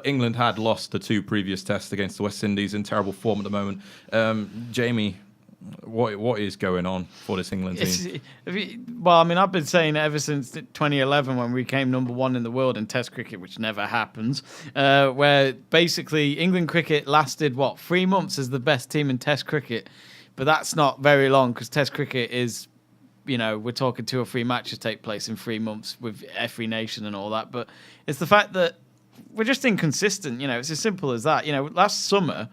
England had lost the 2 previous tests against the West Indies, in terrible form at the moment. Jamie, what is going on for this England team? Well, I mean, I've been saying it ever since 2011 when we came #1 in the world in Test cricket, which never happens, where basically England cricket lasted, 3 months as the best team in Test cricket. But that's not very long because Test cricket is, we're talking 2 or 3 matches take place in 3 months with every nation and all that. But it's the fact that we're just inconsistent. It's as simple as that. Last summer,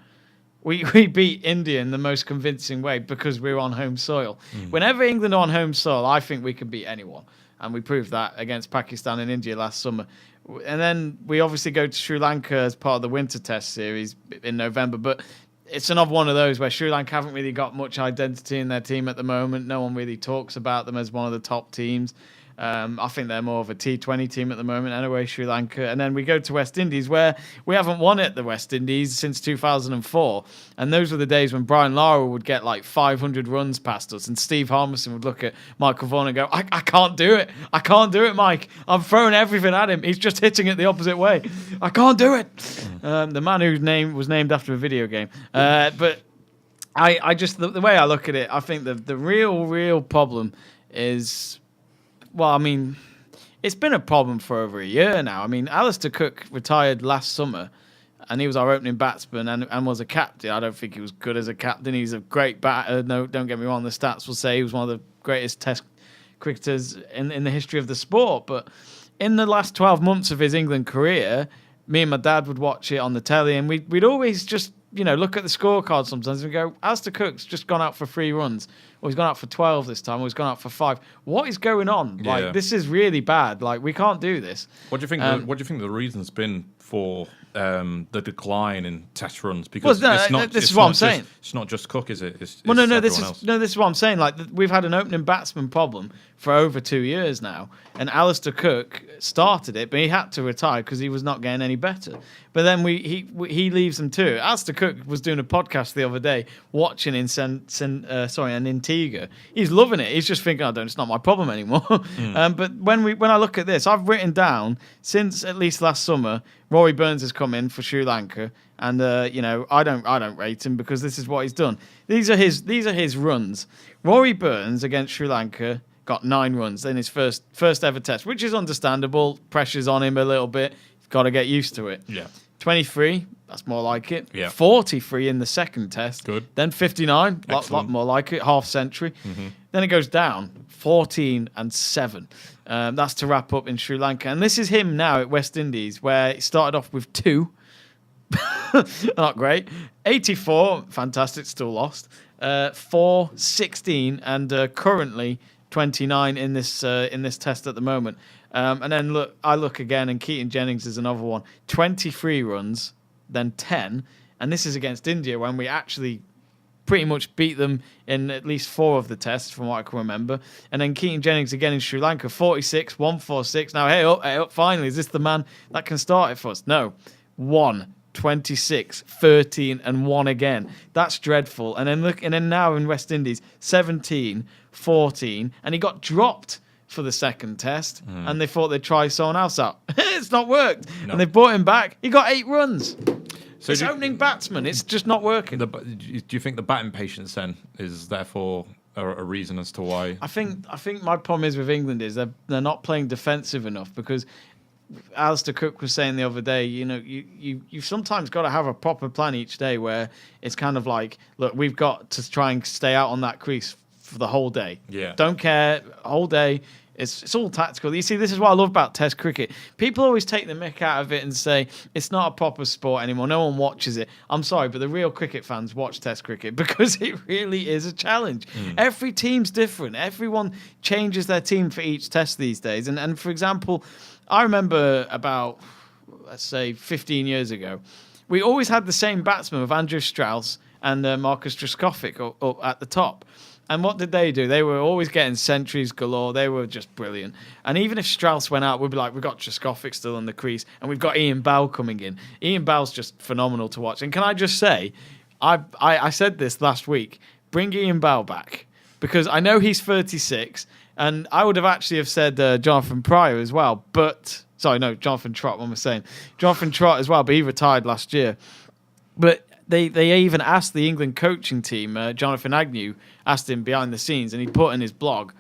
we beat India in the most convincing way because we were on home soil. Whenever England are on home soil, I think we can beat anyone. And we proved that against Pakistan and India last summer. And then we obviously go to Sri Lanka as part of the Winter Test series in November. But it's another one of those where Sri Lanka haven't really got much identity in their team at the moment. No one really talks about them as one of the top teams. I think they're more of a T20 team at the moment anyway, Sri Lanka. And then we go to West Indies, where we haven't won at the West Indies since 2004. And those were the days when Brian Lara would get 500 runs past us. And Steve Harmison would look at Michael Vaughan and go, I can't do it. I can't do it, Mike. I'm throwing everything at him. He's just hitting it the opposite way. I can't do it. The man whose name was named after a video game. But I just, the way I look at it, I think the real problem is... Well, I mean, it's been a problem for over a year now. I mean, Alistair Cook retired last summer, and he was our opening batsman and was a captain. I don't think he was good as a captain. He's a great batter. No, don't get me wrong. The stats will say he was one of the greatest Test cricketers in the history of the sport. But in the last 12 months of his England career, me and my dad would watch it on the telly, and we'd always just, look at the scorecard sometimes and go, Alistair Cook's just gone out for 3 runs. Or he's gone out for 12 this time, or he's gone out for 5. What is going on? Yeah. This is really bad. We can't do this. What do you think? What do you think the reason's been for the decline in Test runs? Because this is what I'm saying. It's not just Cook, is it? No. This is what I'm saying. We've had an opening batsman problem for over 2 years now, and Alistair Cook started it, but he had to retire because he was not getting any better. But then he leaves them too. Alistair Cook was doing a podcast the other day, watching in Antigua. He's loving it. He's just thinking, it's not my problem anymore. But when I look at this, I've written down since at least last summer, Rory Burns has come in for Sri Lanka, and I don't rate him because this is what he's done. These are his runs. Rory Burns against Sri Lanka got 9 runs in his first ever test, which is understandable. Pressure's on him a little bit. He's got to get used to it. Yeah. 23, that's more like it. Yeah. 43 in the second test. Good. Then 59, lot more like it, half century. Then it goes down, 14 and 7. That's to wrap up in Sri Lanka. And this is him now at West Indies, where he started off with 2. Not great. 84, fantastic, still lost. 4, 16, and currently 29 in this test at the moment. And then I look again, and Keaton Jennings is another one. 23 runs, then 10. And this is against India when we actually pretty much beat them in at least 4 of the tests, from what I can remember. And then Keaton Jennings again in Sri Lanka, 46, 146. Now, hey up, finally, is this the man that can start it for us? No. 1, 26, 13, and 1 again. That's dreadful. And then now in West Indies, 17, 14, and he got dropped for the second test, and they thought they'd try someone else out. It's not worked. No. And they brought him back. He got 8 runs. So it's opening batsman. It's just not working. Do you think the batting patience then is therefore a reason as to why? I think my problem is with England is they're not playing defensive enough, because Alistair Cook was saying the other day, you've sometimes got to have a proper plan each day where it's kind of like, look, we've got to try and stay out on that crease for the whole day. Yeah. Don't care, whole day. It's all tactical. You see, this is what I love about Test cricket. People always take the mick out of it and say it's not a proper sport anymore. No one watches it. I'm sorry, but the real cricket fans watch Test cricket because it really is a challenge. Every team's different. Everyone changes their team for each test these days. And for example, I remember about, let's say, 15 years ago, we always had the same batsmen with Andrew Strauss and Marcus Trescothick up at the top. And what did they do? They were always getting centuries galore. They were just brilliant. And even if Strauss went out, we'd be like, we've got Trescothick still on the crease, and we've got Ian Bell coming in. Ian Bell's just phenomenal to watch. And can I just say, I said this last week, bring Ian Bell back, because I know he's 36, and I would have actually have said Jonathan Pryor as well, but Sorry, no, Jonathan Trott, what am I saying? Jonathan Trott as well, but he retired last year. But they even asked the England coaching team, Jonathan Agnew asked him behind the scenes, and he put in his blog,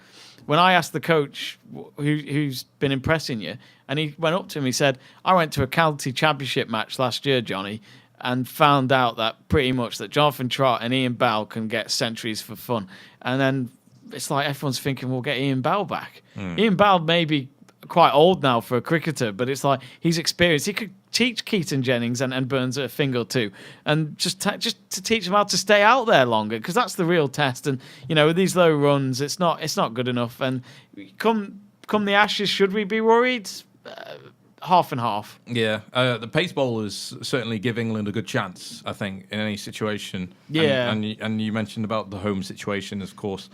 when I asked the coach who's been impressing you, and he went up to him, he said, I went to a county championship match last year, Johnny, and found out that pretty much that Jonathan Trott and Ian Bell can get centuries for fun. And then it's like everyone's thinking, we'll get Ian Bell back. Ian Bell may be quite old now for a cricketer, but it's like he's experienced. He could teach Keaton Jennings and Burns a thing or two, and just to teach them how to stay out there longer, because that's the real test. And with these low runs, it's not good enough. And come the Ashes, should we be worried? Half and half. Yeah, the pace bowlers certainly give England a good chance, I think, in any situation. Yeah, and you mentioned about the home situation, of course.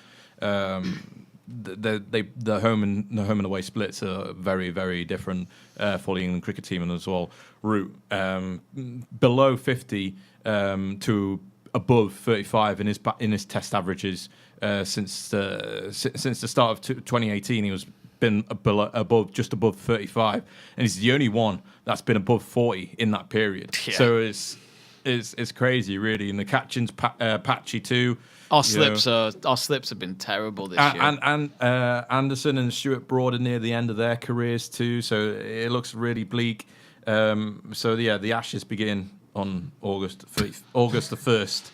The home and away splits are very, very different for the England cricket team, and as well route below 50 to above 35 in his test averages since the start of 2018. He was been just above 35, and he's the only one that's been above 40 in that period. Yeah. So it's crazy, really, and the catching's patchy too. Our slips have been terrible this year. And Anderson and Stuart Broad are near the end of their careers too, so it looks really bleak. The Ashes begin on August the 1st.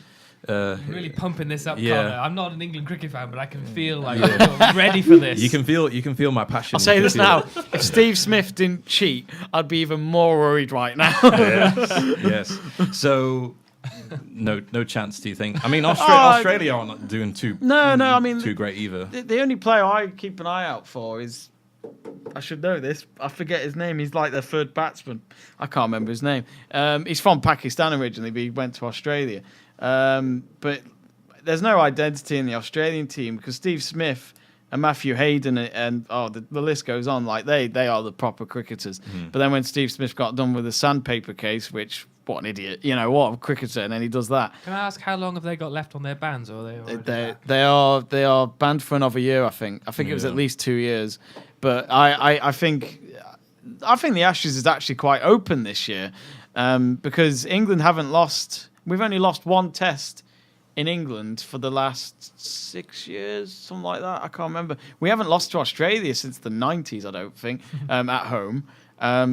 You're really pumping this up, yeah. Conor. I'm not an England cricket fan, but I can feel like I'm ready for this. You can feel my passion. I'll say this now: if Steve Smith didn't cheat, I'd be even more worried right now. Yes. So. No chance. Do you think? I mean, Australia aren't doing too. No. I mean, too great either. The only player I keep an eye out for is, I should know this. I forget his name. He's like their third batsman. I can't remember his name. He's from Pakistan originally, but he went to Australia. But there's no identity in the Australian team because Steve Smith and Matthew Hayden and the list goes on. Like they are the proper cricketers. But then when Steve Smith got done with the sandpaper case, which. What an idiot! What a cricketer, and then he does that. Can I ask how long have they got left on their bans, or are they they are banned for another year? I think it was at least 2 years. But I think the Ashes is actually quite open this year because England haven't lost. We've only lost one test in England for the last 6 years, something like that. I can't remember. We haven't lost to Australia since the 90s, I don't think, at home.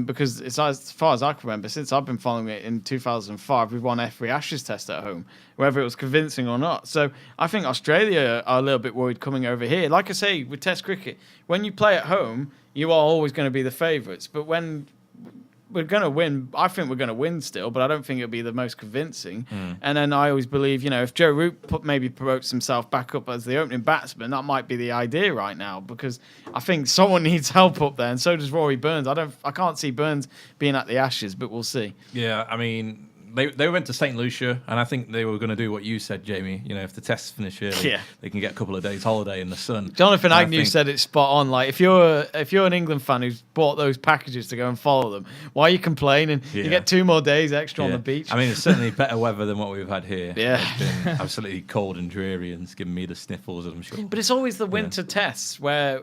Because it's as far as I can remember, since I've been following it in 2005, we've won every Ashes test at home, whether it was convincing or not. So I think Australia are a little bit worried coming over here. Like I say, with Test cricket, when you play at home, you are always going to be the favourites. But when we're going to win, I think we're going to win still, but I don't think it'll be the most convincing. And then I always believe, if Joe Root maybe promotes himself back up as the opening batsman, that might be the idea right now because I think someone needs help up there, and so does Rory Burns. I can't see Burns being at the Ashes, but we'll see. Yeah, I mean, they went to St. Lucia, and I think they were going to do what you said, Jamie. If the tests finish early, they can get a couple of days holiday in the sun. Jonathan Agnew said it's spot on. Like if you're an England fan who's bought those packages to go and follow them, why are you complaining? Yeah. You get 2 more days extra on the beach. I mean, it's certainly better weather than what we've had here. Yeah, it's been absolutely cold and dreary, and it's given me the sniffles, I'm sure. But it's always the winter tests where.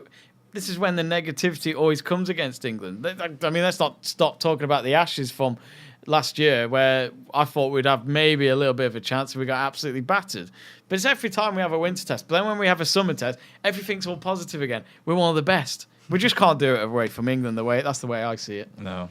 This is when the negativity always comes against England. I mean, let's not stop talking about the Ashes from last year, where I thought we'd have maybe a little bit of a chance and we got absolutely battered. But it's every time we have a winter test. But then when we have a summer test, everything's all positive again. We're one of the best. We just can't do it away from England. That's the way I see it. No,